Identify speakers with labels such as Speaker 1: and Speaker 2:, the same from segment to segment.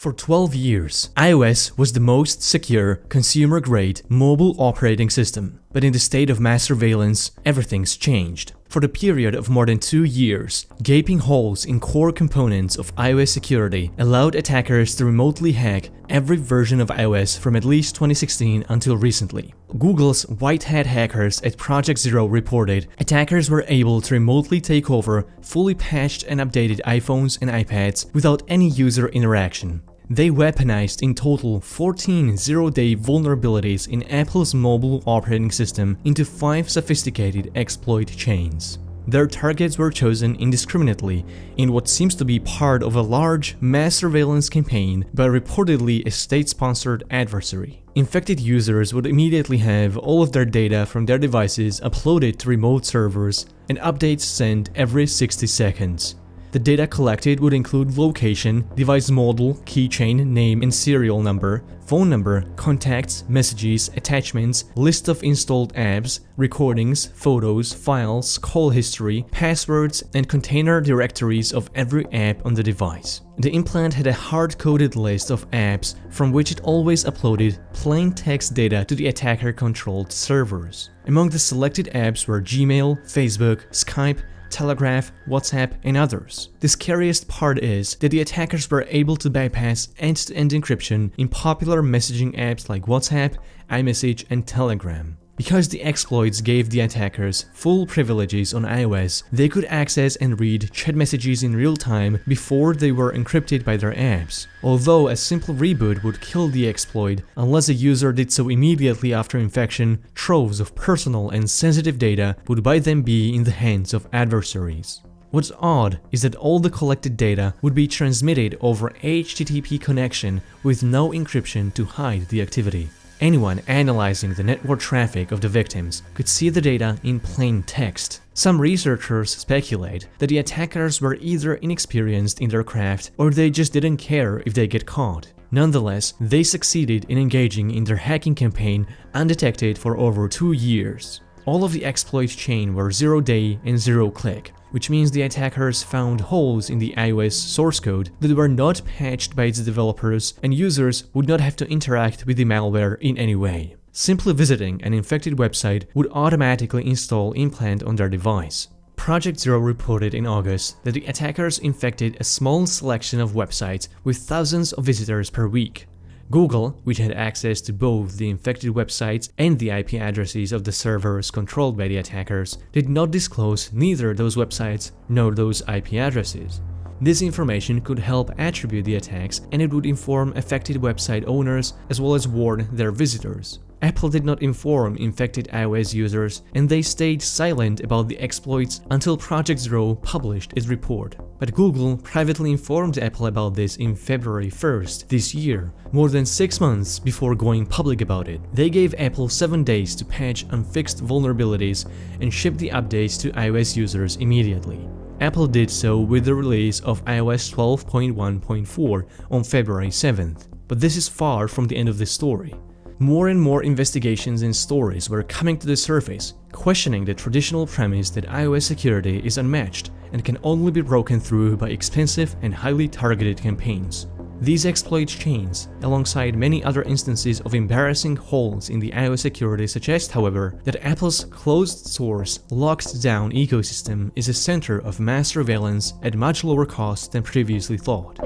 Speaker 1: For 12 years, iOS was the most secure, consumer-grade mobile operating system. But in the state of mass surveillance, everything's changed. For the period of more than 2 years, gaping holes in core components of iOS security allowed attackers to remotely hack every version of iOS from at least 2016 until recently. Google's white hat hackers at Project Zero reported attackers were able to remotely take over fully patched and updated iPhones and iPads without any user interaction. They weaponized in total 14 zero-day vulnerabilities in Apple's mobile operating system into 5 sophisticated exploit chains. Their targets were chosen indiscriminately in what seems to be part of a large mass surveillance campaign by reportedly a state-sponsored adversary. Infected users would immediately have all of their data from their devices uploaded to remote servers and updates sent every 60 seconds. The data collected would include location, device model, keychain, name and serial number, phone number, contacts, messages, attachments, list of installed apps, recordings, photos, files, call history, passwords, and container directories of every app on the device. The implant had a hard-coded list of apps from which it always uploaded plain text data to the attacker-controlled servers. Among the selected apps were Gmail, Facebook, Skype, Telegraph, WhatsApp, and others. The scariest part is that the attackers were able to bypass end-to-end encryption in popular messaging apps like WhatsApp, iMessage, and Telegram. Because the exploits gave the attackers full privileges on iOS, they could access and read chat messages in real time before they were encrypted by their apps. Although a simple reboot would kill the exploit unless a user did so immediately after infection, troves of personal and sensitive data would by then be in the hands of adversaries. What's odd is that all the collected data would be transmitted over HTTP connection with no encryption to hide the activity. Anyone analyzing the network traffic of the victims could see the data in plain text. Some researchers speculate that the attackers were either inexperienced in their craft or they just didn't care if they get caught. Nonetheless, they succeeded in engaging in their hacking campaign undetected for over 2 years. All of the exploit chain were zero-day and zero-click, which means the attackers found holes in the iOS source code that were not patched by its developers and users would not have to interact with the malware in any way. Simply visiting an infected website would automatically install implant on their device. Project Zero reported in August that the attackers infected a small selection of websites with thousands of visitors per week. Google, which had access to both the infected websites and the IP addresses of the servers controlled by the attackers, did not disclose neither those websites nor those IP addresses. This information could help attribute the attacks and it would inform affected website owners as well as warn their visitors. Apple did not inform infected iOS users and they stayed silent about the exploits until Project Zero published its report. But Google privately informed Apple about this in February 1st this year, more than 6 months before going public about it. They gave Apple 7 days to patch unfixed vulnerabilities and ship the updates to iOS users immediately. Apple did so with the release of iOS 12.1.4 on February 7th. But this is far from the end of the story. More and more investigations and stories were coming to the surface, questioning the traditional premise that iOS security is unmatched and can only be broken through by expensive and highly targeted campaigns. These exploit chains, alongside many other instances of embarrassing holes in the iOS security, suggest, however, that Apple's closed-source, locked-down ecosystem is a center of mass surveillance at much lower cost than previously thought.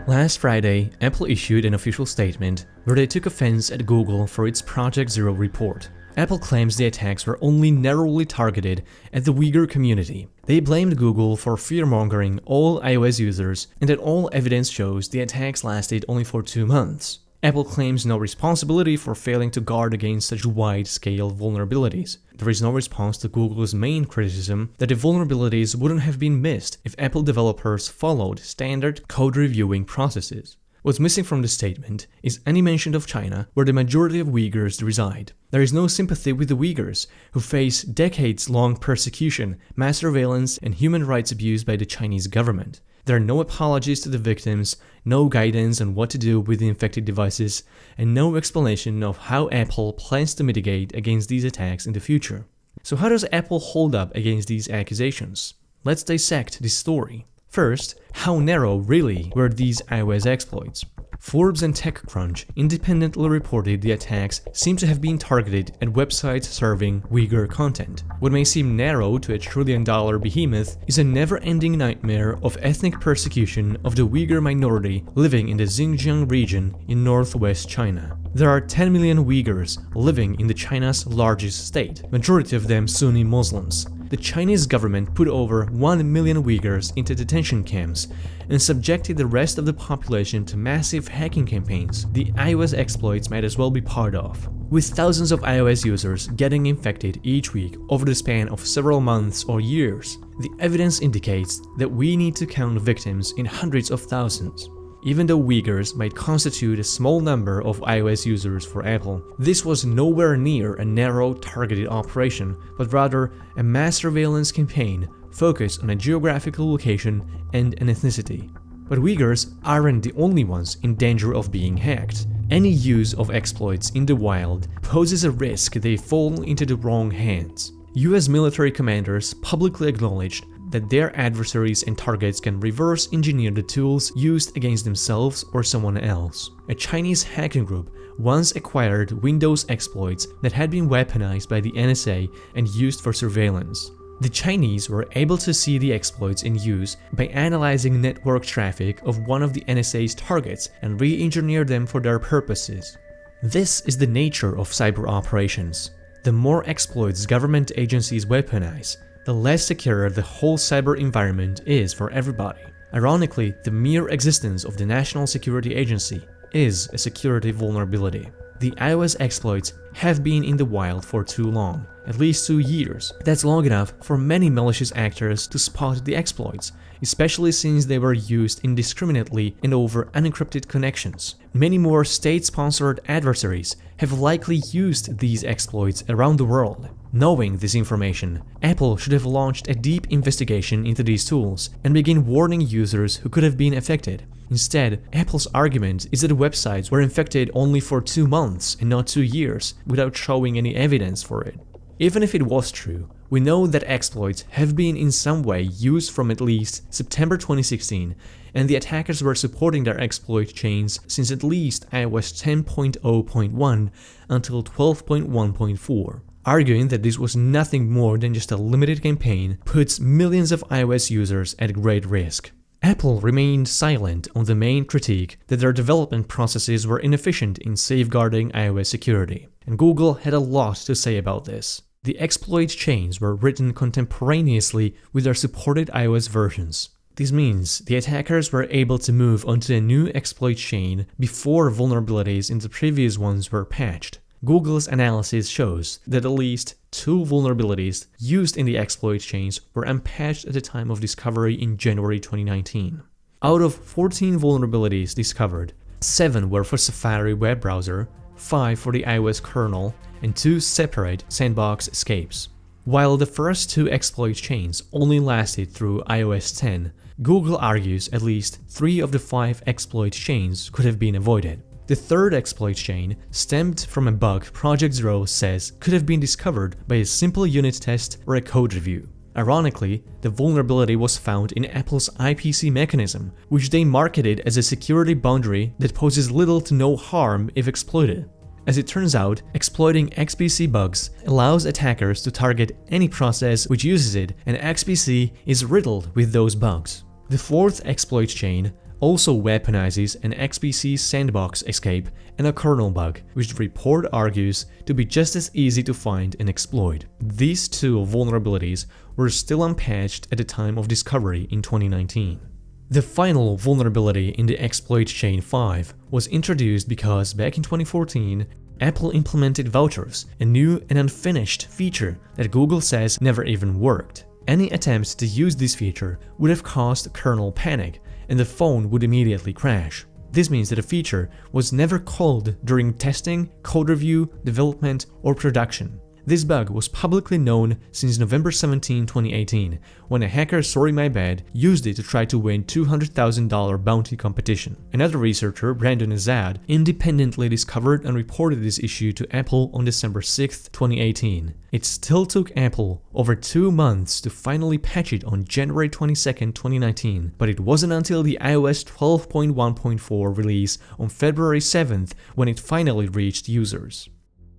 Speaker 1: Last Friday, Apple issued an official statement where they took offense at Google for its Project Zero report. Apple claims the attacks were only narrowly targeted at the Uyghur community. They blamed Google for fear-mongering all iOS users and that all evidence shows the attacks lasted only for 2 months. Apple claims no responsibility for failing to guard against such wide-scale vulnerabilities. There is no response to Google's main criticism that the vulnerabilities wouldn't have been missed if Apple developers followed standard code reviewing processes. What's missing from the statement is any mention of China, where the majority of Uyghurs reside. There is no sympathy with the Uyghurs, who face decades-long persecution, mass surveillance, and human rights abuse by the Chinese government. There are no apologies to the victims, no guidance on what to do with the infected devices, and no explanation of how Apple plans to mitigate against these attacks in the future. So how does Apple hold up against these accusations? Let's dissect this story. First, how narrow really were these iOS exploits? Forbes and TechCrunch independently reported the attacks seem to have been targeted at websites serving Uyghur content. What may seem narrow to a trillion-dollar behemoth is a never-ending nightmare of ethnic persecution of the Uyghur minority living in the Xinjiang region in northwest China. There are 10 million Uyghurs living in China's largest state, majority of them Sunni Muslims. The Chinese government put over 1 million Uyghurs into detention camps and subjected the rest of the population to massive hacking campaigns the iOS exploits might as well be part of. With thousands of iOS users getting infected each week over the span of several months or years, the evidence indicates that we need to count victims in hundreds of thousands. Even though Uyghurs might constitute a small number of iOS users for Apple, this was nowhere near a narrow, targeted operation, but rather a mass surveillance campaign focused on a geographical location and an ethnicity. But Uyghurs aren't the only ones in danger of being hacked. Any use of exploits in the wild poses a risk they fall into the wrong hands. US military commanders publicly acknowledged that their adversaries and targets can reverse engineer the tools used against themselves or someone else. A Chinese hacking group once acquired Windows exploits that had been weaponized by the NSA and used for surveillance. The Chinese were able to see the exploits in use by analyzing network traffic of one of the NSA's targets and re-engineer them for their purposes. This is the nature of cyber operations. The more exploits government agencies weaponize, the less secure the whole cyber environment is for everybody. Ironically, the mere existence of the National Security Agency is a security vulnerability. The iOS exploits have been in the wild for too long, at least 2 years. That's long enough for many malicious actors to spot the exploits, especially since they were used indiscriminately and over unencrypted connections. Many more state-sponsored adversaries have likely used these exploits around the world. Knowing this information, Apple should have launched a deep investigation into these tools and begin warning users who could have been affected. Instead, Apple's argument is that websites were infected only for 2 months and not 2 years, without showing any evidence for it. Even if it was true, we know that exploits have been in some way used from at least September 2016, and the attackers were supporting their exploit chains since at least iOS 10.0.1 until 12.1.4. Arguing that this was nothing more than just a limited campaign puts millions of iOS users at great risk. Apple remained silent on the main critique that their development processes were inefficient in safeguarding iOS security, and Google had a lot to say about this. The exploit chains were written contemporaneously with their supported iOS versions. This means the attackers were able to move onto a new exploit chain before vulnerabilities in the previous ones were patched. Google's analysis shows that at least 2 vulnerabilities used in the exploit chains were unpatched at the time of discovery in January 2019. Out of 14 vulnerabilities discovered, 7 were for Safari web browser, 5 for the iOS kernel, and 2 separate sandbox escapes. While the first 2 exploit chains only lasted through iOS 10, Google argues at least 3 of the 5 exploit chains could have been avoided. The third exploit chain stemmed from a bug Project Zero says could have been discovered by a simple unit test or a code review. Ironically, the vulnerability was found in Apple's IPC mechanism, which they marketed as a security boundary that poses little to no harm if exploited. As it turns out, exploiting XPC bugs allows attackers to target any process which uses it, and XPC is riddled with those bugs. The fourth exploit chain also weaponizes an XPC sandbox escape and a kernel bug, which the report argues to be just as easy to find and exploit. These 2 vulnerabilities were still unpatched at the time of discovery in 2019. The final vulnerability in the exploit chain 5 was introduced because back in 2014, Apple implemented vouchers, a new and unfinished feature that Google says never even worked. Any attempt to use this feature would have caused kernel panic, and the phone would immediately crash. This means that a feature was never called during testing, code review, development, or production. This bug was publicly known since November 17, 2018, when a hacker, sorry my bad, used it to try to win $200,000 bounty competition. Another researcher, Brandon Azad, independently discovered and reported this issue to Apple on December 6, 2018. It still took Apple over 2 months to finally patch it on January 22, 2019, but it wasn't until the iOS 12.1.4 release on February 7th when it finally reached users.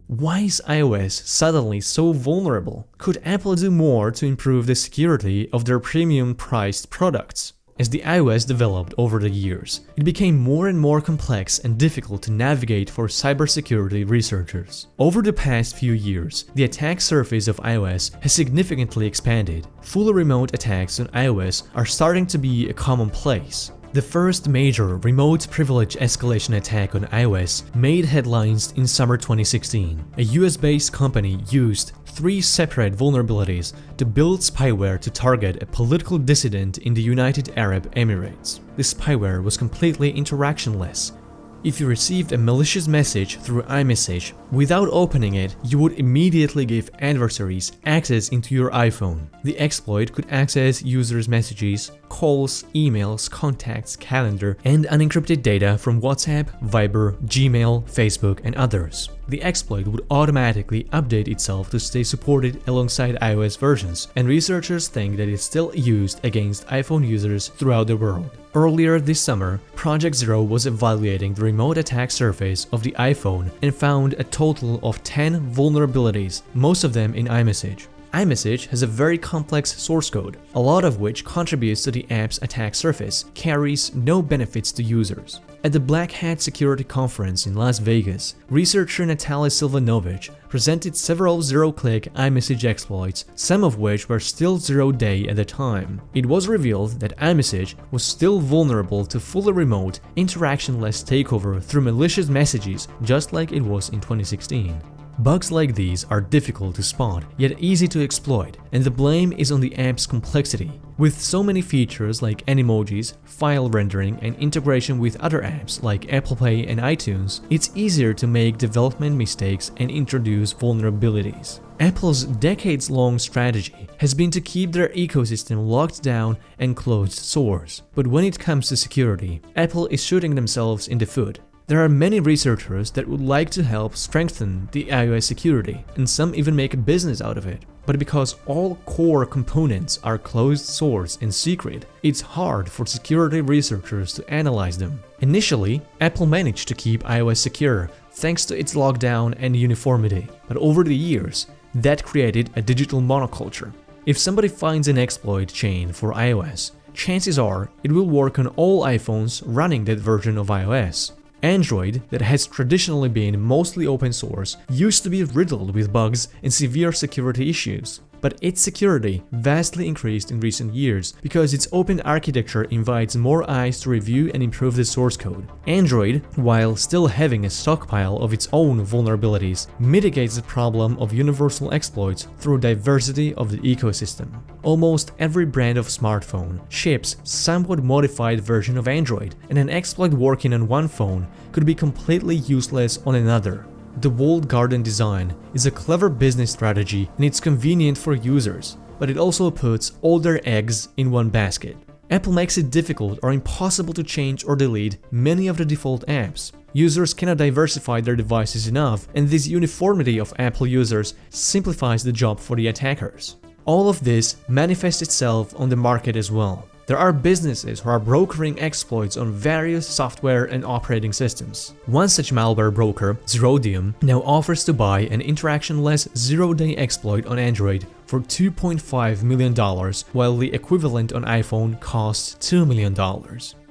Speaker 1: Why is iOS suddenly so vulnerable? Could Apple do more to improve the security of their premium-priced products? As the iOS developed over the years, it became more and more complex and difficult to navigate for cybersecurity researchers. Over the past few years, the attack surface of iOS has significantly expanded. Fully remote attacks on iOS are starting to be a commonplace. The first major remote privilege escalation attack on iOS made headlines in summer 2016. A US-based company used 3 separate vulnerabilities to build spyware to target a political dissident in the United Arab Emirates. The spyware was completely interactionless. If you received a malicious message through iMessage, without opening it, you would immediately give adversaries access into your iPhone. The exploit could access users' messages, calls, emails, contacts, calendar, and unencrypted data from WhatsApp, Viber, Gmail, Facebook, and others. The exploit would automatically update itself to stay supported alongside iOS versions, and researchers think that it's still used against iPhone users throughout the world. Earlier this summer, Project Zero was evaluating the remote attack surface of the iPhone and found a total of 10 vulnerabilities, most of them in iMessage. iMessage has a very complex source code, a lot of which contributes to the app's attack surface, carries no benefits to users. At the Black Hat Security Conference in Las Vegas, researcher Natalia Silvanovich presented several zero-click iMessage exploits, some of which were still zero-day at the time. It was revealed that iMessage was still vulnerable to fully remote, interactionless takeover through malicious messages, just like it was in 2016. Bugs like these are difficult to spot, yet easy to exploit, and the blame is on the app's complexity. With so many features like Animojis, file rendering, and integration with other apps like Apple Pay and iTunes, it's easier to make development mistakes and introduce vulnerabilities. Apple's decades-long strategy has been to keep their ecosystem locked down and closed source. But when it comes to security, Apple is shooting themselves in the foot. There are many researchers that would like to help strengthen the iOS security, and some even make a business out of it. But because all core components are closed source and secret, it's hard for security researchers to analyze them. Initially, Apple managed to keep iOS secure thanks to its lockdown and uniformity, but over the years, that created a digital monoculture. If somebody finds an exploit chain for iOS, chances are it will work on all iPhones running that version of iOS. Android, that has traditionally been mostly open source, used to be riddled with bugs and severe security issues. But its security vastly increased in recent years because its open architecture invites more eyes to review and improve the source code. Android, while still having a stockpile of its own vulnerabilities, mitigates the problem of universal exploits through diversity of the ecosystem. Almost every brand of smartphone ships somewhat modified version of Android, and an exploit working on one phone could be completely useless on another. The walled garden design is a clever business strategy and it's convenient for users, but it also puts all their eggs in one basket. Apple makes it difficult or impossible to change or delete many of the default apps. Users cannot diversify their devices enough, and this uniformity of Apple users simplifies the job for the attackers. All of this manifests itself on the market as well. There are businesses who are brokering exploits on various software and operating systems. One such malware broker, Zerodium, now offers to buy an interactionless zero-day exploit on Android for $2.5 million, while the equivalent on iPhone costs $2 million.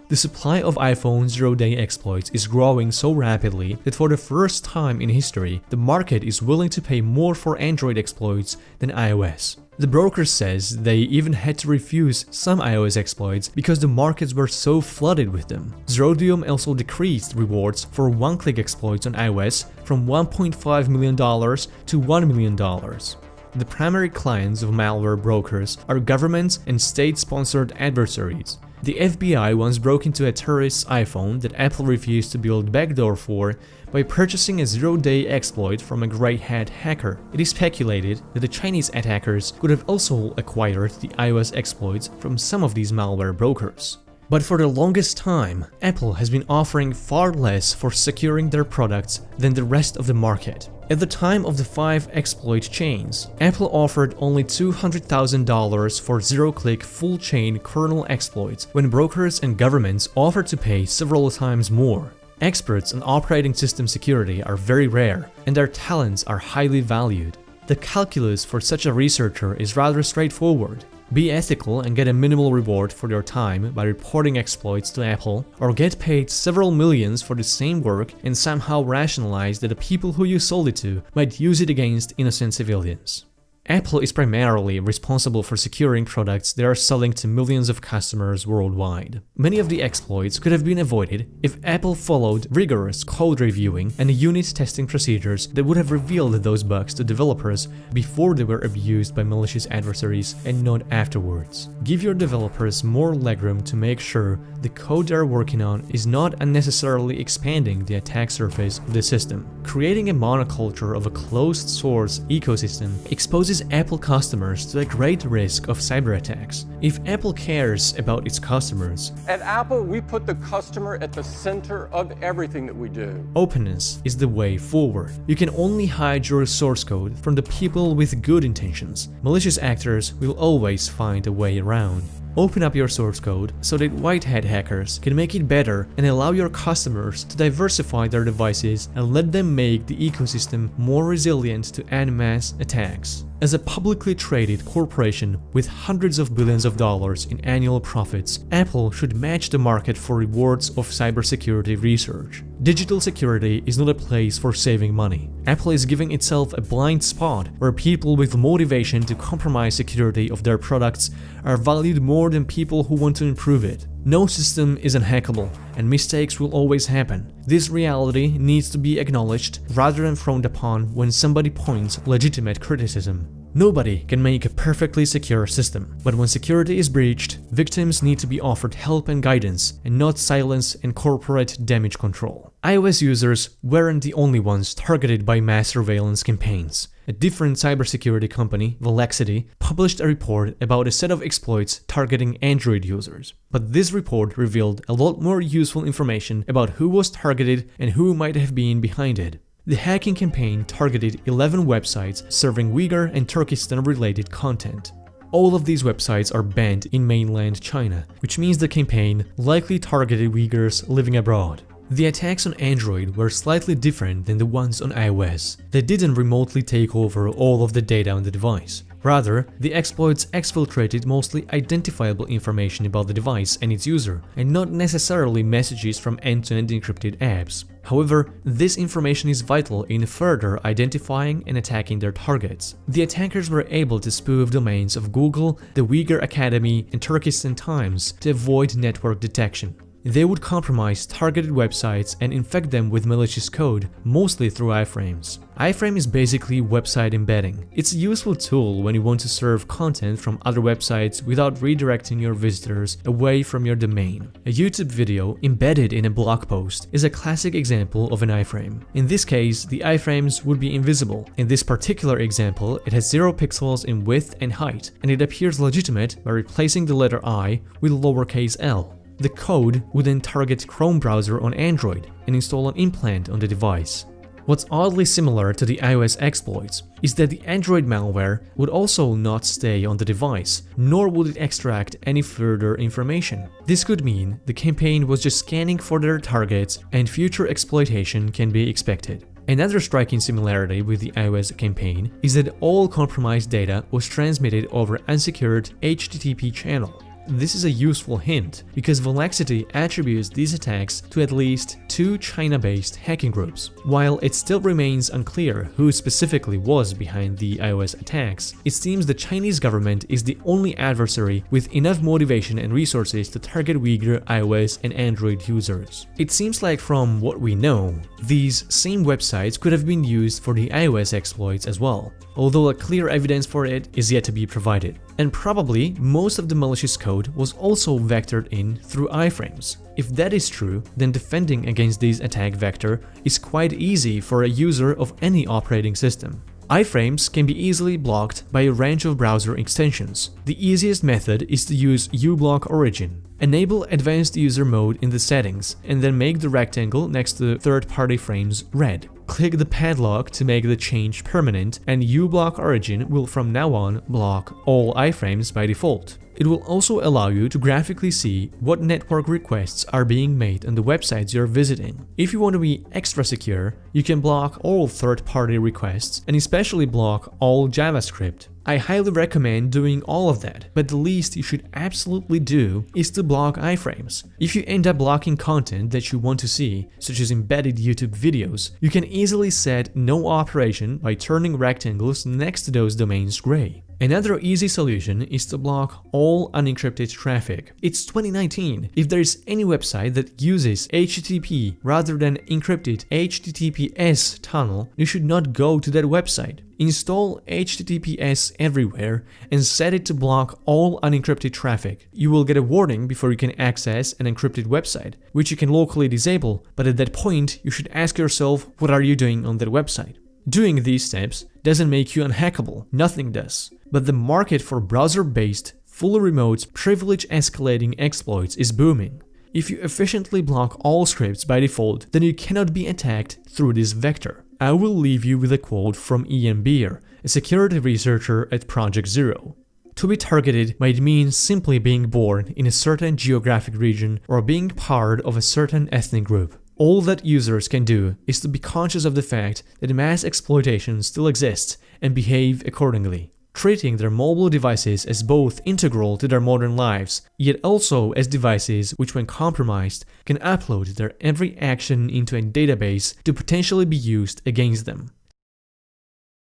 Speaker 1: The supply of iPhone zero-day exploits is growing so rapidly that for the first time in history, the market is willing to pay more for Android exploits than iOS. The broker says they even had to refuse some iOS exploits because the markets were so flooded with them. Zerodium also decreased rewards for one-click exploits on iOS from $1.5 million to $1 million. The primary clients of malware brokers are governments and state-sponsored adversaries. The FBI once broke into a terrorist's iPhone that Apple refused to build backdoor for by purchasing a zero-day exploit from a grey hat hacker. It is speculated that the Chinese attackers could have also acquired the iOS exploits from some of these malware brokers. But for the longest time, Apple has been offering far less for securing their products than the rest of the market. At the time of the 5 exploit chains, Apple offered only $200,000 for zero-click full-chain kernel exploits when brokers and governments offered to pay several times more. Experts on operating system security are very rare, and their talents are highly valued. The calculus for such a researcher is rather straightforward. Be ethical and get a minimal reward for your time by reporting exploits to Apple, or get paid several millions for the same work and somehow rationalize that the people who you sold it to might use it against innocent civilians. Apple is primarily responsible for securing products they are selling to millions of customers worldwide. Many of the exploits could have been avoided if Apple followed rigorous code reviewing and unit testing procedures that would have revealed those bugs to developers before they were abused by malicious adversaries and not afterwards. Give your developers more legroom to make sure the code they're working on is not unnecessarily expanding the attack surface of the system. Creating a monoculture of a closed source ecosystem exposes Apple customers to a great risk of cyber attacks. If Apple cares about its customers,
Speaker 2: at Apple, we put the customer at the center of everything that we do.
Speaker 1: Openness is the way forward. You can only hide your source code from the people with good intentions. Malicious actors will always find a way around. Open up your source code so that white hat hackers can make it better and allow your customers to diversify their devices and let them make the ecosystem more resilient to en masse attacks. As a publicly traded corporation with hundreds of billions of dollars in annual profits, Apple should match the market for rewards of cybersecurity research. Digital security is not a place for saving money. Apple is giving itself a blind spot where people with motivation to compromise security of their products are valued more than people who want to improve it. No system is unhackable, and mistakes will always happen. This reality needs to be acknowledged rather than frowned upon when somebody points legitimate criticism. Nobody can make a perfectly secure system, but when security is breached, victims need to be offered help and guidance, and not silence and corporate damage control. iOS users weren't the only ones targeted by mass surveillance campaigns. A different cybersecurity company, vulnerabilities, published a report about a set of exploits targeting Android users. But this report revealed a lot more useful information about who was targeted and who might have been behind it. The hacking campaign targeted 11 websites serving Uyghur and Turkestan-related content. All of these websites are banned in mainland China, which means the campaign likely targeted Uyghurs living abroad. The attacks on Android were slightly different than the ones on iOS. They didn't remotely take over all of the data on the device. Rather, the exploits exfiltrated mostly identifiable information about the device and its user, and not necessarily messages from end-to-end encrypted apps. However, this information is vital in further identifying and attacking their targets. The attackers were able to spoof domains of Google, the Uyghur Academy, and Turkestan Times to avoid network detection. They would compromise targeted websites and infect them with malicious code, mostly through iframes. Iframe is basically website embedding. It's a useful tool when you want to serve content from other websites without redirecting your visitors away from your domain. A YouTube video embedded in a blog post is a classic example of an iframe. In this case, the iframes would be invisible. In this particular example, it has 0 pixels in width and height, and it appears legitimate by replacing the letter I with lowercase l. The code would then target Chrome browser on Android and install an implant on the device. What's oddly similar to the iOS exploits is that the Android malware would also not stay on the device, nor would it extract any further information. This could mean the campaign was just scanning for their targets and future exploitation can be expected. Another striking similarity with the iOS campaign is that all compromised data was transmitted over unsecured HTTP channel. This is a useful hint because Velocity attributes these attacks to at least 2 China-based hacking groups. While it still remains unclear who specifically was behind the iOS attacks, it seems the Chinese government is the only adversary with enough motivation and resources to target Uyghur iOS and Android users. It seems like from what we know, these same websites could have been used for the iOS exploits as well, although a clear evidence for it is yet to be provided. And probably most of the malicious code was also vectored in through iframes. If that is true, then defending against this attack vector is quite easy for a user of any operating system. Iframes can be easily blocked by a range of browser extensions. The easiest method is to use uBlock Origin. Enable Advanced User Mode in the settings, and then make the rectangle next to third-party frames red. Click the padlock to make the change permanent, and uBlock Origin will from now on block all iframes by default. It will also allow you to graphically see what network requests are being made on the websites you're visiting. If you want to be extra secure, you can block all third-party requests and especially block all JavaScript. I highly recommend doing all of that, but the least you should absolutely do is to block iframes. If you end up blocking content that you want to see, such as embedded YouTube videos, you can easily set no operation by turning rectangles next to those domains gray. Another easy solution is to block all unencrypted traffic. It's 2019. If there is any website that uses HTTP rather than encrypted HTTPS tunnel, you should not go to that website. Install HTTPS everywhere and set it to block all unencrypted traffic. You will get a warning before you can access an encrypted website, which you can locally disable, but at that point you should ask yourself, what are you doing on that website? Doing these steps doesn't make you unhackable, nothing does. But the market for browser-based, fully remote, privilege-escalating exploits is booming. If you efficiently block all scripts by default, then you cannot be attacked through this vector. I will leave you with a quote from Ian Beer, a security researcher at Project Zero. To be targeted might mean simply being born in a certain geographic region or being part of a certain ethnic group. All that users can do is to be conscious of the fact that mass exploitation still exists and behave accordingly, treating their mobile devices as both integral to their modern lives, yet also as devices which, when compromised, can upload their every action into a database to potentially be used against them.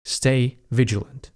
Speaker 1: Stay vigilant.